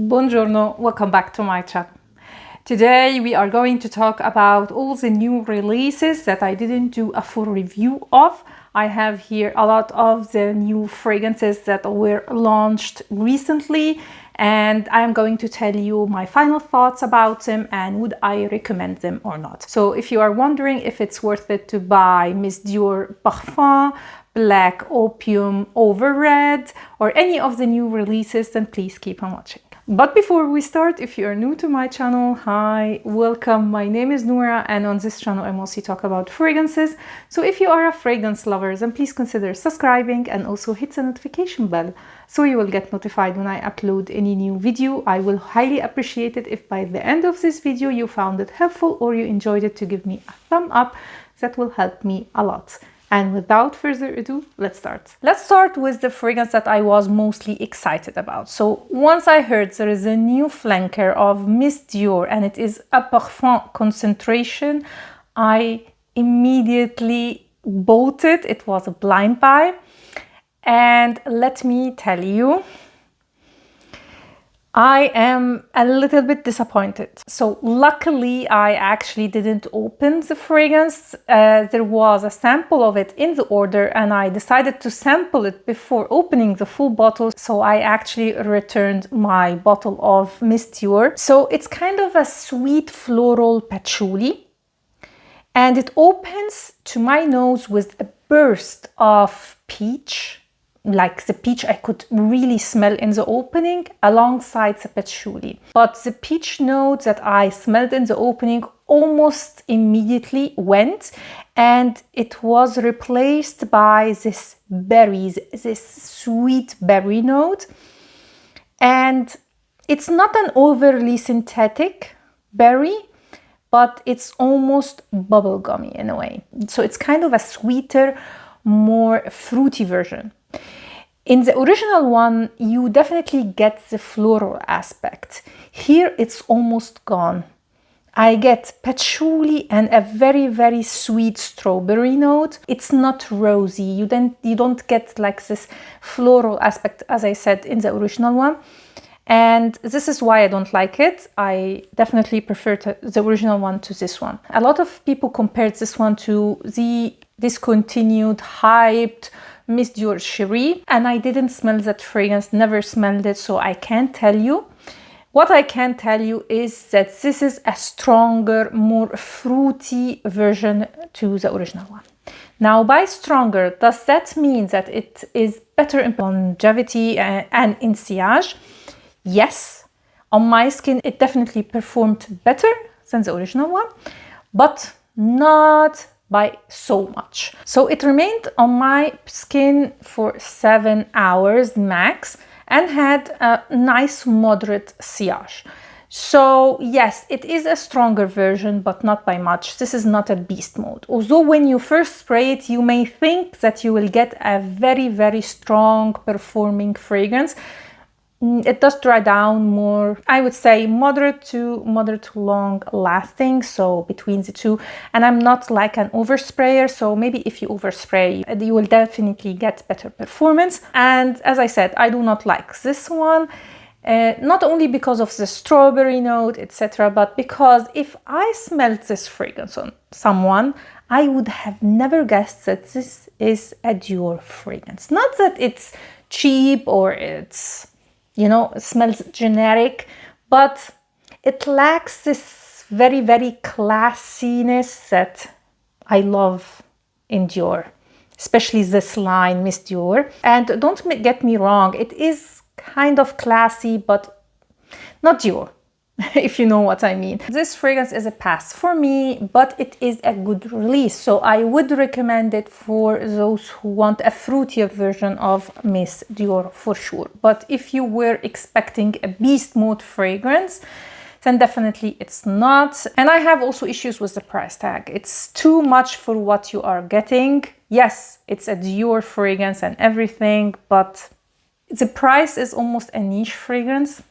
Buongiorno, welcome back to my channel. Today we are going to talk about all the new releases that I didn't do a full review of. I have here a lot of the new fragrances that were launched recently, and I'm going to tell you my final thoughts about them and would I recommend them or not. So if you are wondering if it's worth it to buy missdiorparfum, blackopiumoverred, or any of the new releases, then please keep on watching. But before we start, if you are new to my channel, hi, welcome. My name is Noura, and on this channel I mostly talk about fragrances. So if you are a fragrance lover, then please consider subscribing and also hit the notification bell so you will get notified when I upload any new video. I will highly appreciate it if by the end of this video you found it helpful or you enjoyed it, to give me a thumb up. That will help me a lot. And without further ado, let's start. Let's start with the fragrance that I was mostly excited about. So once I heard there is a new flanker of Miss Dior and it is a parfum concentration, I immediately bought it. It was a blind buy. And let me tell you, I am a little bit disappointed. So luckily I actually didn't open the fragrance. There was a sample of it in the order and I decided to sample it before opening the full bottle. So I actually returned my bottle of Miss Dior. So it's kind of a sweet floral patchouli and it opens to my nose with a burst of peach. Like the peach I could really smell in the opening alongside the patchouli. But the peach note that I smelled in the opening almost immediately went, and it was replaced by this berries, this sweet berry note. And it's not an overly synthetic berry, but it's almost bubblegummy in a way. So it's kind of a sweeter, more fruity version. In the original one, you definitely get the floral aspect. Here, it's almost gone. I get patchouli and a very, very sweet strawberry note. It's not rosy. You don't get like this floral aspect, as I said, in the original one. And this is why I don't like it. I definitely prefer the original one to this one. A lot of people compared this one to the discontinued, hyped Miss Dior Cherie, and I didn't smell that fragrance, never smelled it, so I can't tell you. What I can tell you is that this is a stronger, more fruity version to the original one. Now, by stronger, does that mean that it is better in longevity and in sillage? Yes. On my skin, it definitely performed better than the original one, but not by so much. So it remained on my skin for 7 hours max and had a nice moderate sillage. So yes, it is a stronger version, but not by much. This is not a beast mode. Although when you first spray it, you may think that you will get a very, very strong performing fragrance. It does dry down more, I would say moderate to long lasting, so between the two. And I'm not like an oversprayer, so maybe if you overspray, you will definitely get better performance. And as I said, I do not like this one, not only because of the strawberry note, etc., but because if I smelled this fragrance on someone, I would have never guessed that this is a Dior fragrance. Not that it's cheap or it's, you know, it smells generic, but it lacks this very, very classiness that I love in Dior, especially this line, Miss Dior. And don't get me wrong, it is kind of classy, but not Dior, if you know what I mean. This fragrance is a pass for me, but it is a good release. So I would recommend it for those who want a fruitier version of Miss Dior for sure. But if you were expecting a beast mode fragrance, then definitely it's not. And I have also issues with the price tag. It's too much for what you are getting. Yes, it's a Dior fragrance and everything, but the price is almost a niche fragrance.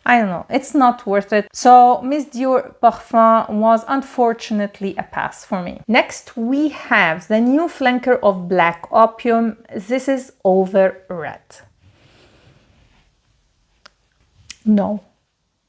I don't know, it's not worth it. So Miss Dior Parfum was unfortunately a pass for me. Next we have the new flanker of Black Opium. This is Overred. No,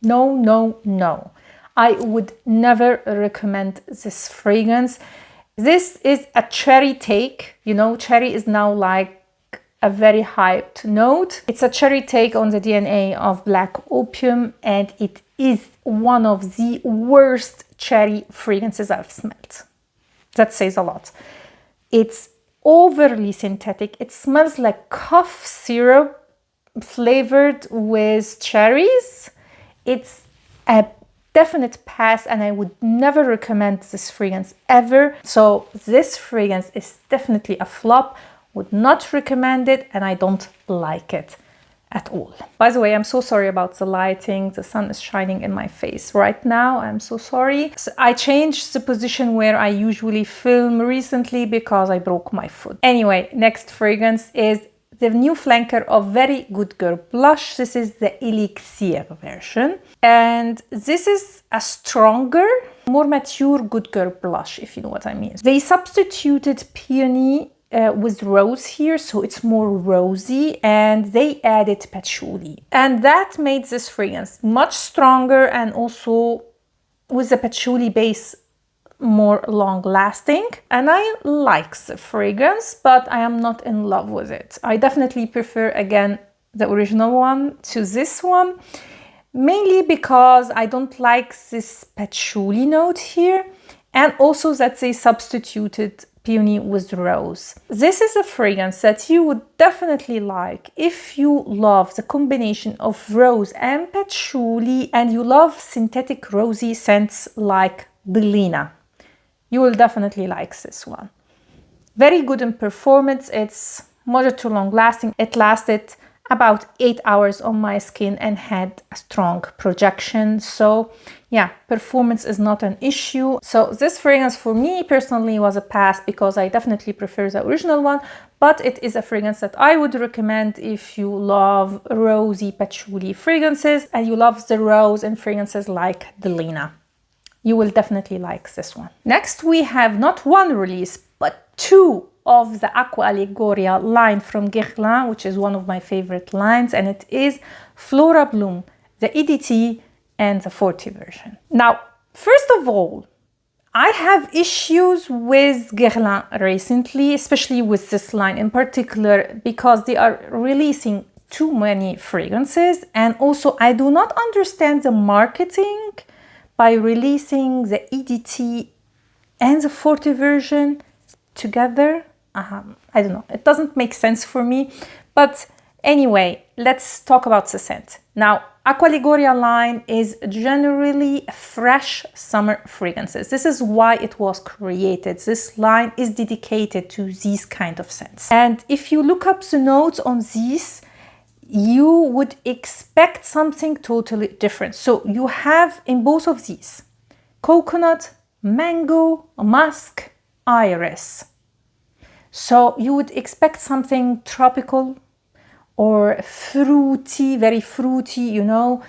no, no, no. I would never recommend this fragrance. This is a cherry take. You know, cherry is now like a very hyped note. It's a cherry take on the DNA of Black Opium, and it is one of the worst cherry fragrances I've smelled. That says a lot. It's overly synthetic. It smells like cough syrup flavored with cherries. It's a definite pass, and I would never recommend this fragrance ever. So this fragrance is definitely a flop. Would not recommend it, and I don't like it at all. By the way, I'm so sorry about the lighting. The sun is shining in my face right now. I'm so sorry. So I changed the position where I usually film recently because I broke my foot. Anyway, next fragrance is the new flanker of Very Good Girl Blush. This is the Elixir version. And this is a stronger, more mature Good Girl blush, if you know what I mean. They substituted peony with rose here, so it's more rosy, and they added patchouli. And that made this fragrance much stronger, and also with the patchouli base more long lasting. And I like the fragrance, but I am not in love with it. I definitely prefer, again, the original one to this one, mainly because I don't like this patchouli note here, and also that they substituted peony with rose. This is a fragrance that you would definitely like if you love the combination of rose and patchouli, and you love synthetic rosy scents like Delina. You will definitely like this one. Very good in performance. It's moderate to long lasting. It lasted about 8 hours on my skin and had a strong projection. So yeah, performance is not an issue. So this fragrance for me personally was a pass, because I definitely prefer the original one, but it is a fragrance that I would recommend if you love rosy patchouli fragrances and you love the rose and fragrances like Delina. You will definitely like this one. Next, we have not one release, but two of the Aqua Allegoria line from Guerlain, which is one of my favorite lines, and it is FLORABLOOM, the EDT and the FORTE version. Now, first of all, I have issues with Guerlain recently, especially with this line in particular, because they are releasing too many fragrances, and also I do not understand the marketing by releasing the EDT and the FORTE version together. I don't know, it doesn't make sense for me. But anyway, let's talk about the scent. Now, Aqua Allegoria line is generally fresh summer fragrances. This is why it was created. This line is dedicated to these kind of scents. And if you look up the notes on these, you would expect something totally different. So you have in both of these coconut, mango, musk, iris. So you would expect something tropical or fruity, very fruity, you know,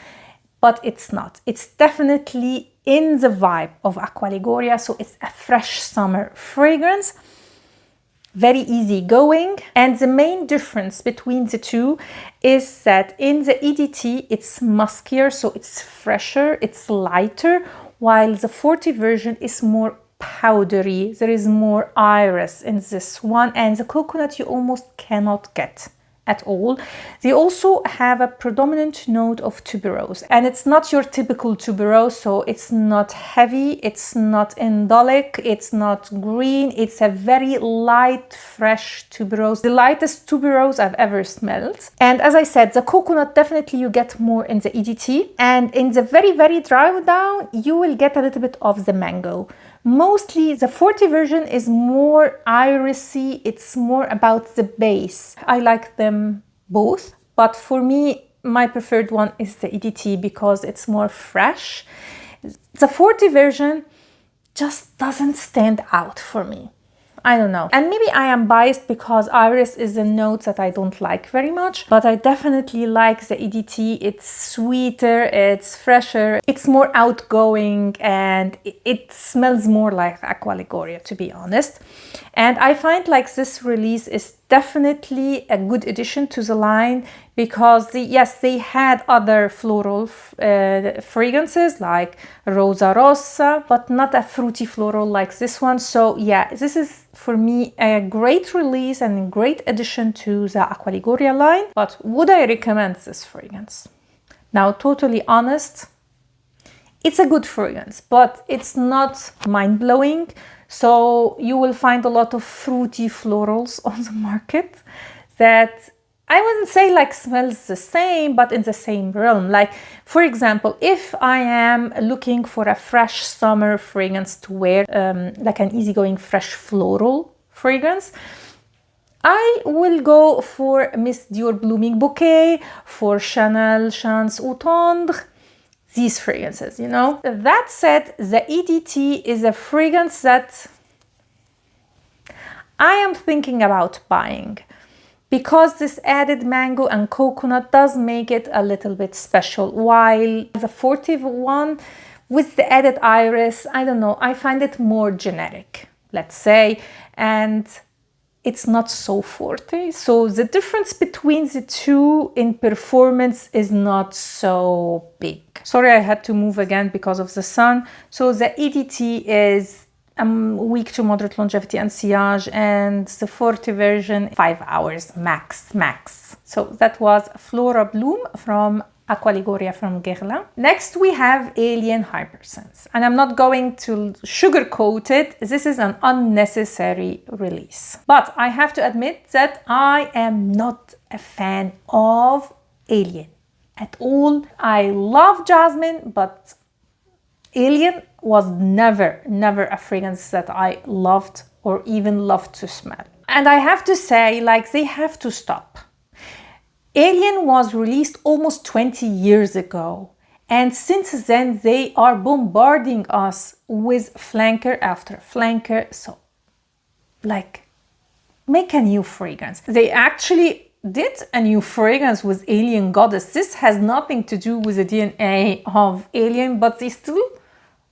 but it's not. It's definitely in the vibe of Aqua Allegoria. So it's a fresh summer fragrance, very easy going. And the main difference between the two is that in the EDT, it's muskier, so it's fresher, it's lighter, while the FORTE version is more powdery. There is more iris in this one, and the coconut you almost cannot get at all. They also have a predominant note of tuberose, and it's not your typical tuberose, so it's not heavy, it's not indolic, it's not green, it's a very light, fresh tuberose, the lightest tuberose I've ever smelled. And as I said, the coconut definitely you get more in the EDT, and in the very, very dry down, you will get a little bit of the mango. Mostly the FORTE version is more irisy, it's more about the base. I like them both, but for me, my preferred one is the EDT because it's more fresh. The FORTE version just doesn't stand out for me. I don't know. And maybe I am biased because iris is a note that I don't like very much, but I definitely like the EDT. It's sweeter, it's fresher, it's more outgoing, and it smells more like Aqua Allegoria, to be honest. And I find like this release is definitely a good addition to the line because yes, they had other floral fragrances like Rosa Rossa, but not a fruity floral like this one. So yeah, this is for me a great release and a great addition to the Acqua Liguria line. But would I recommend this fragrance? Now, totally honest, it's a good fragrance, but it's not mind-blowing. So you will find a lot of fruity florals on the market that I wouldn't say like smells the same, but in the same realm. Like, for example, if I am looking for a fresh summer fragrance to wear, like an easygoing fresh floral fragrance, I will go for Miss Dior Blooming Bouquet, for Chanel Chance Au Tendre, these fragrances, you know. That said, the EDT is a fragrance that I am thinking about buying because this added mango and coconut does make it a little bit special, while the Forte one with the added iris, I don't know, I find it more generic, let's say, and it's not so forte. So the difference between the two in performance is not so big. Sorry, I had to move again because of the sun. So the EDT is weak to moderate longevity and sillage, and the Forte version 5 hours max. So that was FLORABLOOM from Acqua Liguria from Guerlain. Next we have Alien HYPERSENSE, and I'm not going to sugarcoat it. This is an unnecessary release. But I have to admit that I am not a fan of Alien at all. I love jasmine, but Alien was never a fragrance that I loved or even loved to smell. And I have to say, like, they have to stop. Alien was released almost 20 years ago, and since then they are bombarding us with flanker after flanker. So, like, make a new fragrance. They actually did a new fragrance with Alien Goddess. This has nothing to do with the DNA of Alien, but they still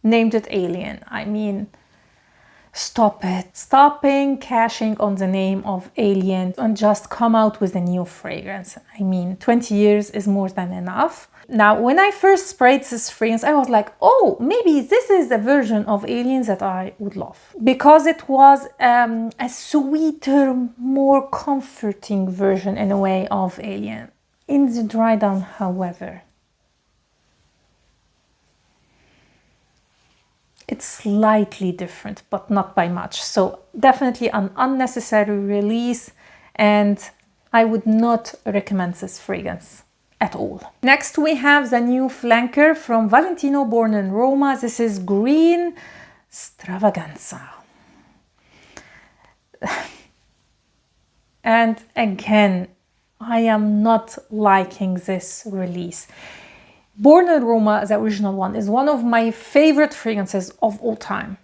named it Alien. I mean, stop it. Stopping cashing on the name of Alien and just come out with a new fragrance. I mean, 20 years is more than enough. Now, when I first sprayed this fragrance, I was like, oh, maybe this is a version of Alien that I would love. Because it was a sweeter, more comforting version in a way of Alien. In the dry down, however, it's slightly different, but not by much. So definitely an unnecessary release, and I would not recommend this fragrance at all. Next we have the new flanker from Valentino, born in Roma. This is Green Stravaganza. And again, I am not liking this release. Born in Roma, the original one, is one of my favorite fragrances of all time.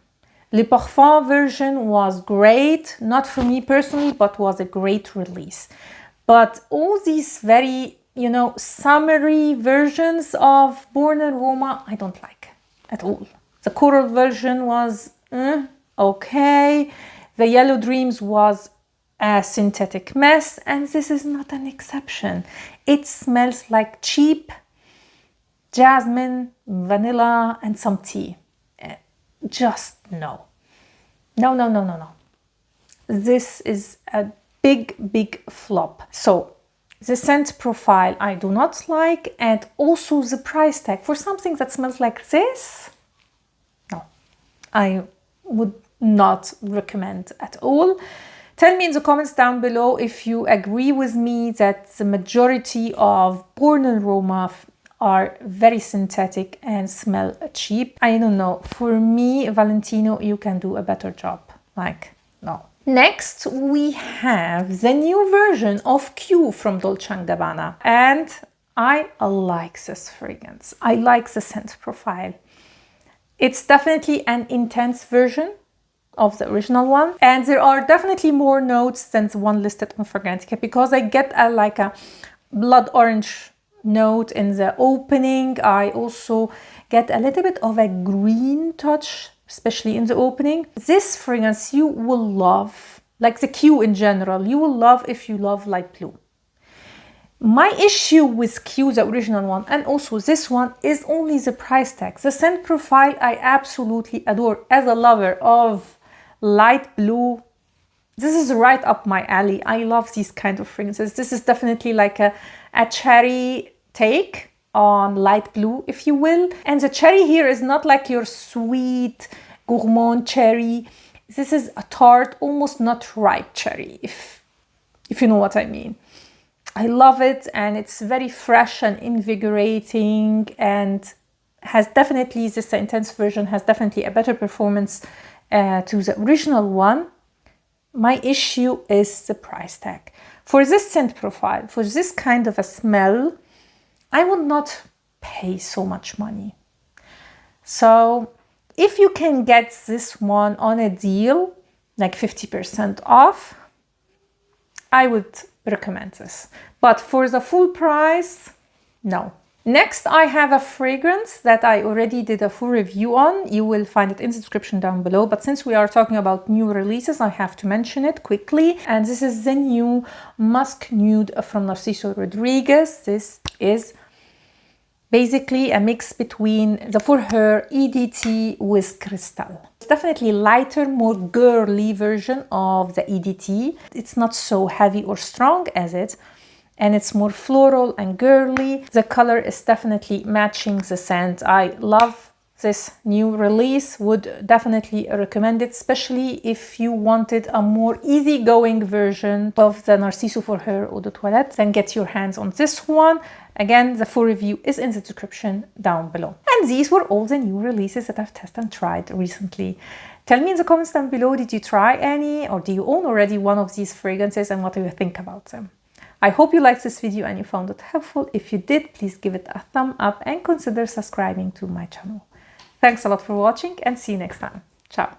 Le Parfum version was great, not for me personally, but was a great release. But all these very, you know, summery versions of Born in Roma, I don't like at all. The Coral version was okay. The Yellow Dreams was a synthetic mess, and this is not an exception. It smells like cheap jasmine, vanilla, and some tea. Just no. No. This is a big flop. So the scent profile I do not like, and also the price tag for something that smells like this. No, I would not recommend at all. Tell me in the comments down below if you agree with me that the majority of Born in Roma are very synthetic and smell cheap. I don't know. For me, Valentino, you can do a better job. Like, no. Next, we have the new version of Q from Dolce & Gabbana. And I like this fragrance. I like the scent profile. It's definitely an intense version of the original one. And there are definitely more notes than the one listed on Fragrantica, because I get like a blood orange note in the opening. I also get a little bit of a green touch, especially in the opening. This fragrance you will love like the Q in general, you will love if you love light blue. My issue with Q, the original one, and also this one, is only the price tag. The scent profile I absolutely adore. As a lover of light blue, this is right up my alley. I love these kind of fragrances. This is definitely like a cherry take on light blue, if you will. And the cherry here is not like your sweet gourmand cherry. This is a tart, almost not ripe cherry, if you know what I mean. I love it, and it's very fresh and invigorating, and has definitely, this intense version has definitely a better performance to the original one. My issue is the price tag. For this scent profile, for this kind of a smell, I would not pay so much money. So if you can get this one on a deal, like 50% off, I would recommend this. But for the full price, no. Next, I have a fragrance that I already did a full review on. You will find it in the description down below. But since we are talking about new releases, I have to mention it quickly. And this is the new Musk Nude from Narciso Rodriguez. This is basically a mix between the For Her EDT with Crystal. It's definitely lighter, more girly version of the EDT. It's not so heavy or strong as it, and it's more floral and girly. The color is definitely matching the scent. I love this new release, would definitely recommend it, especially if you wanted a more easygoing version of the Narciso For Her Eau de Toilette. Then get your hands on this one. Again, the full review is in the description down below. And these were all the new releases that I've tested and tried recently. Tell me in the comments down below, did you try any, or do you own already one of these fragrances, and what do you think about them? I hope you liked this video and you found it helpful. If you did, please give it a thumb up and consider subscribing to my channel. Thanks a lot for watching, and see you next time. Ciao!